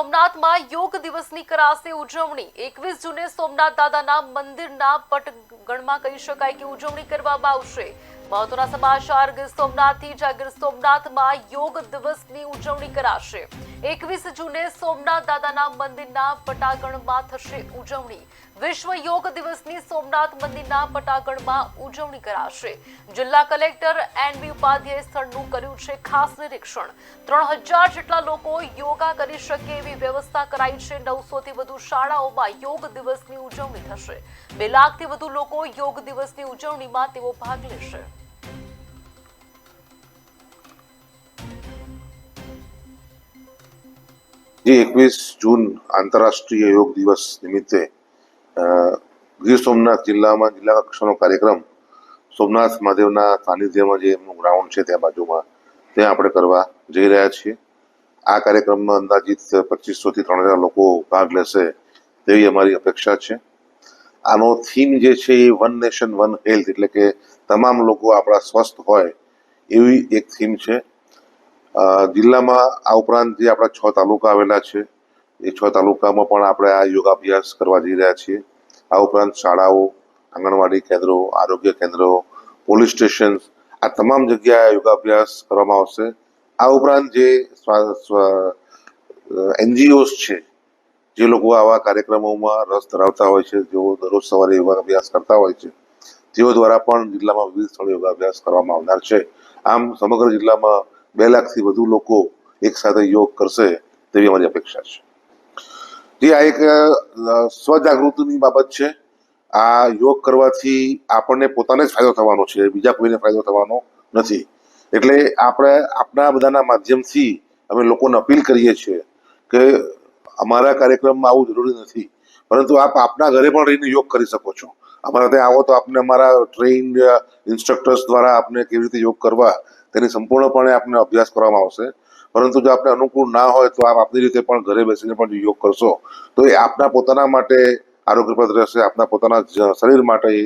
સોમનાથમાં યોગ દિવસની કરાશે ઉજવણી 21 જૂને સોમનાથ દાદાના મંદિરના પટગણમાં કહી શકાય કે ઉજવણી કરવામાં આવશે। મહત્વના સમાચાર ગીર સોમનાથથી જ્યાં ગીર સોમનાથમાં યોગ દિવસની ઉજવણી કરાશે। 21 જૂને સોમનાથ દાદાના મંદિરના પટાગણમાં થશે ઉજવણી। વિશ્વ યોગ દિવસની સોમનાથ મંદિરના પટાગણમાં ઉજવણી કરાશે। જિલ્લા કલેક્ટર એનબી ઉપાધ્યાય સ્થળનું કર્યું છે ખાસ નિરીક્ષણ। 3000 જેટલા લોકો યોગા કરી શકે એવી વ્યવસ્થા કરાઈ છે। 900 થી વધુ શાળાઓમાં યોગ દિવસની ઉજવણી થશે। 2 લાખથી વધુ લોકો યોગ દિવસની ઉજવણીમાં તેઓ ભાગ લેશે। જે 21 જૂન આંતરરાષ્ટ્રીય યોગ દિવસ નિમિત્તે ગીર સોમનાથ જિલ્લામાં જિલ્લા કક્ષાનો કાર્યક્રમ સોમનાથ મહાદેવના સાનિધ્યમાં જે એમનું ગ્રાઉન્ડ છે ત્યાં બાજુમાં ત્યાં આપણે કરવા જઈ રહ્યા છીએ। આ કાર્યક્રમમાં અંદાજિત 2500 થી 3000 લોકો ભાગ લેશે તેવી અમારી અપેક્ષા છે। આનો થીમ જે છે એ વન નેશન વન હેલ્થ એટલે કે તમામ લોકો આપણા સ્વસ્થ હોય એવી એક થીમ છે। જિલ્લામાં આ ઉપરાંત જે આપણા 6 તાલુકા આવેલા છે એ 6 તાલુકામાં પણ આપણે આ યોગાભ્યાસ કરવા જઈ રહ્યા છીએ। આ ઉપરાંત શાળાઓ, આંગણવાડી કેન્દ્રો, આરોગ્ય કેન્દ્રો, પોલીસ સ્ટેશન આ તમામ જગ્યાએ યોગાભ્યાસ કરવામાં આવશે। આ ઉપરાંત જે એનજીઓસ છે જે લોકો આવા કાર્યક્રમોમાં રસ ધરાવતા હોય છે, જેઓ દરરોજ સવારે યોગાભ્યાસ કરતા હોય છે, તેઓ દ્વારા પણ જિલ્લામાં વિવિધ સ્થળે યોગાભ્યાસ કરવામાં આવનાર છે। આમ સમગ્ર જિલ્લામાં 2 લાખથી વધુ લોકો એક સાથે યોગ કરશે તેવી અમારી અપેક્ષા છે। જે આ એક સ્વજાગૃતિની બાબત છે। આ યોગ કરવાથી આપણને પોતાને જ ફાયદો થવાનો છે, બીજા કોઈને ફાયદો થવાનો નથી। એટલે આપણે આપણા બધાના માધ્યમથી અમે લોકોને અપીલ કરીએ છીએ કે અમારા કાર્યક્રમમાં આવું જરૂરી નથી, પરંતુ આપ આપના ઘરે પણ રહીને યોગ કરી શકો છો। અમારા ત્યાં આવો તો આપને અમારા ટ્રેઇન્ડ ઇન્સ્ટ્રક્ટર્સ દ્વારા આપને કેવી રીતે યોગ કરવા તેની સંપૂર્ણપણે આપને અભ્યાસ કરવામાં આવશે। પરંતુ જો આપને અનુકૂળ ના હોય તો આપ આપની રીતે પણ ઘરે બેસીને પણ યોગ કરશો તો એ આપના પોતાના માટે આરોગ્યપ્રદ રહેશે, આપના પોતાના શરીર માટે એ